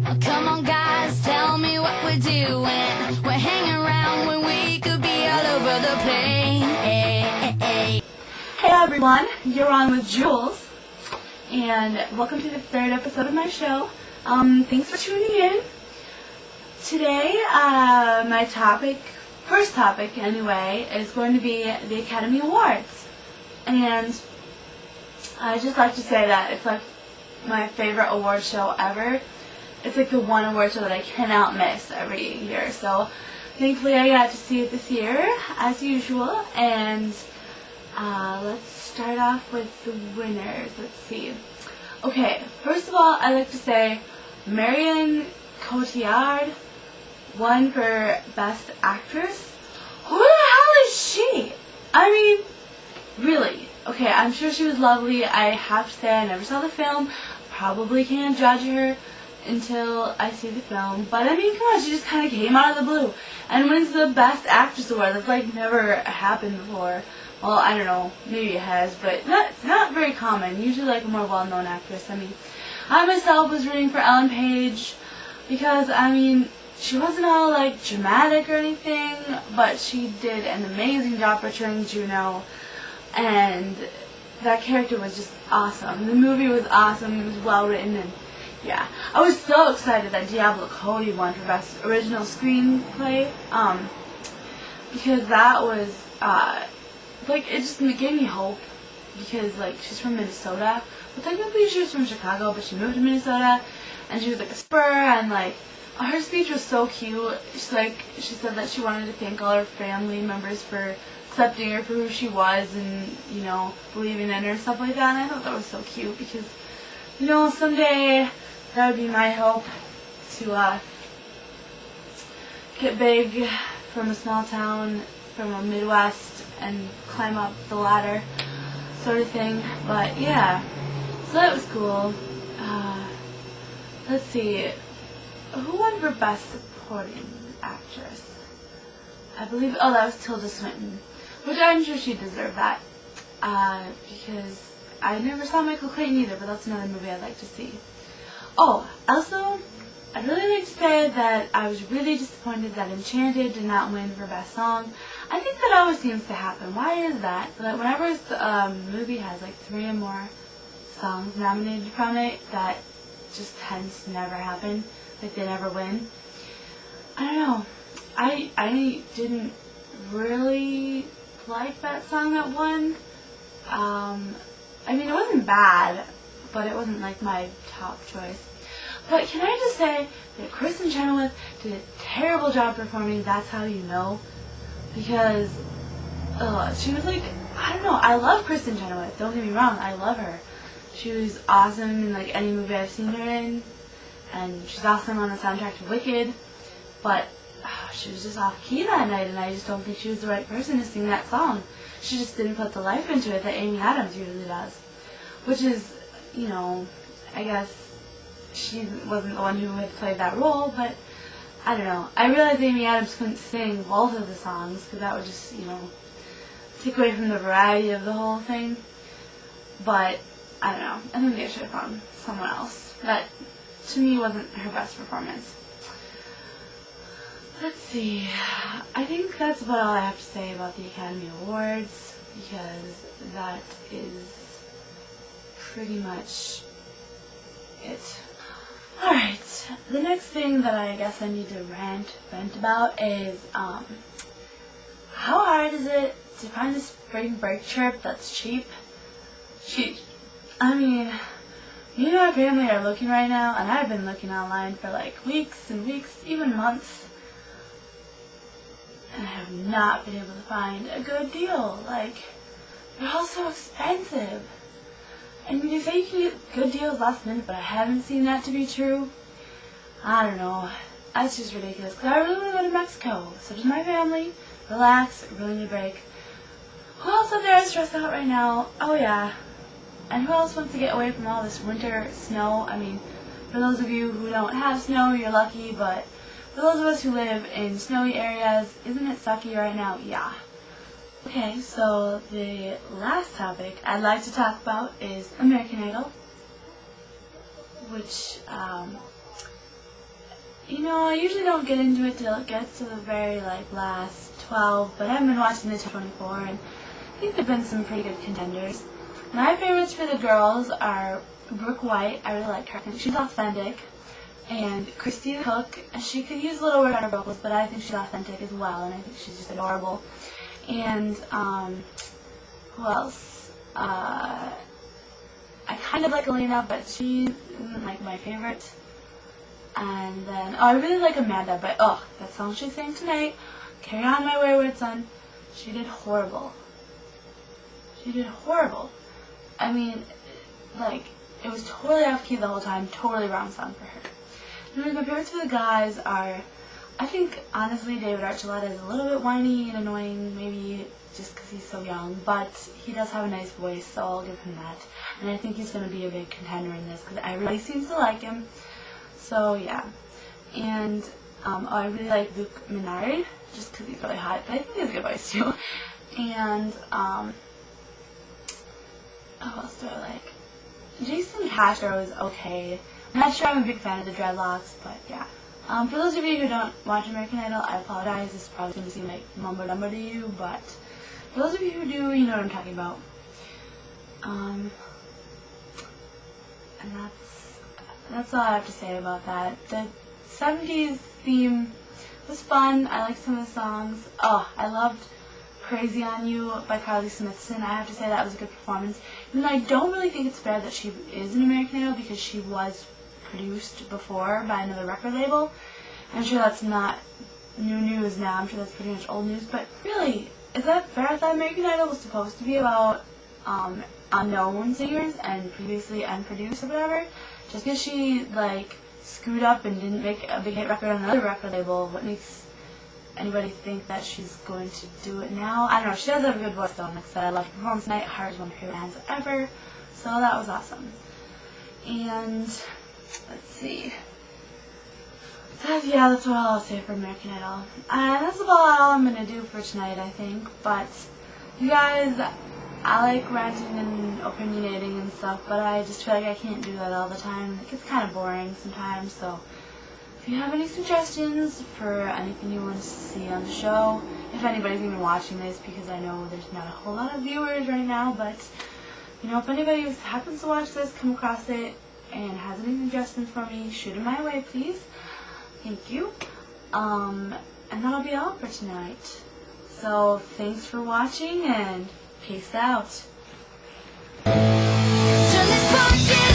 Oh, come on, guys, tell me what we're doing. We're hanging around when we could be all over the place. Hey everyone, you're on with Jules, and welcome to the third episode of my show. Thanks for tuning in. Today, my first topic anyway, is going to be the Academy Awards. And I'd just like to say that it's like my favorite award show ever. It's like the one award show that I cannot miss every year. So thankfully I got to see it this year, as usual. And let's start off with the winners. Let's see. Okay, first of all, I'd like to say Marion Cotillard won for Best Actress. Who the hell is she? I mean, really. Okay, I'm sure she was lovely. I have to say I never saw the film. Probably can't judge her until I see the film. But I mean, come on, she just kind of came out of the blue and wins the Best Actress award. That's like never happened before. Well, I don't know, maybe it has, but not very common. Usually like a more well-known actress. I mean, I myself was rooting for Ellen Page because, I mean, she wasn't all like dramatic or anything, but she did an amazing job portraying Juno, and that character was just awesome. The movie was awesome. It was well written, and yeah, I was so excited that Diablo Cody won for Best Original Screenplay, because that was like, it just gave me hope, because like she's from Minnesota, but technically she was from Chicago, but she moved to Minnesota, and she was like a spur, and like her speech was so cute. She said that she wanted to thank all her family members for accepting her for who she was, and you know, believing in her, stuff like that. And I thought that was so cute because, you know, someday that would be my hope to get big from a small town, from a Midwest, and climb up the ladder, sort of thing. But yeah, so that was cool. Let's see, who won for Best Supporting Actress? I believe, oh, that was Tilda Swinton, which I'm sure she deserved that, because I never saw Michael Clayton either, but that's another movie I'd like to see. Oh, also, I'd really like to say that I was really disappointed that Enchanted did not win for Best Song. I think that always seems to happen. Why is that? So that whenever a movie has like 3 or more songs nominated from it, that just tends to never happen. Like, they never win. I don't know. I didn't really like that song that won. I mean, it wasn't bad, but it wasn't like my top choice. But can I just say that Kristen Chenoweth did a terrible job performing That's How You Know, because she was like, I don't know, I love Kristen Chenoweth, don't get me wrong, I love her. She was awesome in like any movie I've seen her in, and she's awesome on the soundtrack to Wicked, but she was just off key that night, and I just don't think she was the right person to sing that song. She just didn't put the life into it that Amy Adams usually does, which is, you know, I guess she wasn't the one who had played that role, but I don't know. I realized Amy Adams couldn't sing both of the songs, because that would just, you know, take away from the variety of the whole thing, but I don't know. I think they should have found someone else. That, to me, wasn't her best performance. Let's see. I think that's about all I have to say about the Academy Awards, because that is pretty much it. Alright, the next thing that I guess I need to rant about is, how hard is it to find a spring break trip that's cheap? I mean, me and my family are looking right now, and I've been looking online for like weeks and weeks, even months, and I have not been able to find a good deal. Like, they're all so expensive. And you say you can get good deals last minute, but I haven't seen that to be true. I don't know. That's just ridiculous. Because I really want to go to Mexico. So does my family. Relax. Really need a break. Who else out there is stressed out right now? Oh yeah. And who else wants to get away from all this winter snow? I mean, for those of you who don't have snow, you're lucky. But for those of us who live in snowy areas, isn't it sucky right now? Yeah. Okay, so the last topic I'd like to talk about is American Idol, which I usually don't get into it till it gets to the very last 12, but I've been watching the top 24, and I think there've been some pretty good contenders. My favorites for the girls are Brooke White. I really like her. I think she's authentic. And Christine Cook, she could use a little work on her vocals, but I think she's authentic as well, and I think she's just adorable. And who else? I kind of like Elena, but she isn't my favorite. And then, I really like Amanda, but that song she sang tonight, Carry On My Wayward Son, she did horrible. She did horrible. I mean, it was totally off key the whole time, totally wrong song for her. And my favorites for the guys are, I think, honestly, David Archuleta is a little bit whiny and annoying, maybe just because he's so young, but he does have a nice voice, so I'll give him that. And I think he's going to be a big contender in this, because everybody seems to like him. So, yeah. And I really like Luke Minard, just because he's really hot, but I think he has a good voice, too. And, who else do I like? Jason Castro is okay. I'm not sure I'm a big fan of the dreadlocks, but yeah. For those of you who don't watch American Idol, I apologize. This is probably going to seem like mumbo jumbo to you, but for those of you who do, you know what I'm talking about. And that's all I have to say about that. The 70s theme was fun. I liked some of the songs. I loved Crazy on You by Carly Smithson. I have to say that was a good performance. And I don't really think it's fair that she is an American Idol, because she was produced before by another record label. I'm sure that's not new news now. I'm sure that's pretty much old news. But really, is that fair? I thought American Idol was supposed to be about unknown singers and previously unproduced or whatever. Just because she screwed up and didn't make a big hit record on another record label, what makes anybody think that she's going to do it now? I don't know. She does have a good voice though. Like I said, I loved her performance tonight. Heart is one of my favorite bands ever. So that was awesome. And let's see. Yeah, that's what I'll say for American Idol. And that's about all I'm going to do for tonight, I think. But you guys, I like ranting and opinionating and stuff, but I just feel like I can't do that all the time. It gets kind of boring sometimes, so if you have any suggestions for anything you want to see on the show, if anybody's even watching this, because I know there's not a whole lot of viewers right now, but if anybody happens to watch this, come across it, and has any suggestions for me, shoot them my way, please. Thank you. And that'll be all for tonight. So, thanks for watching, and peace out. Turn this pocket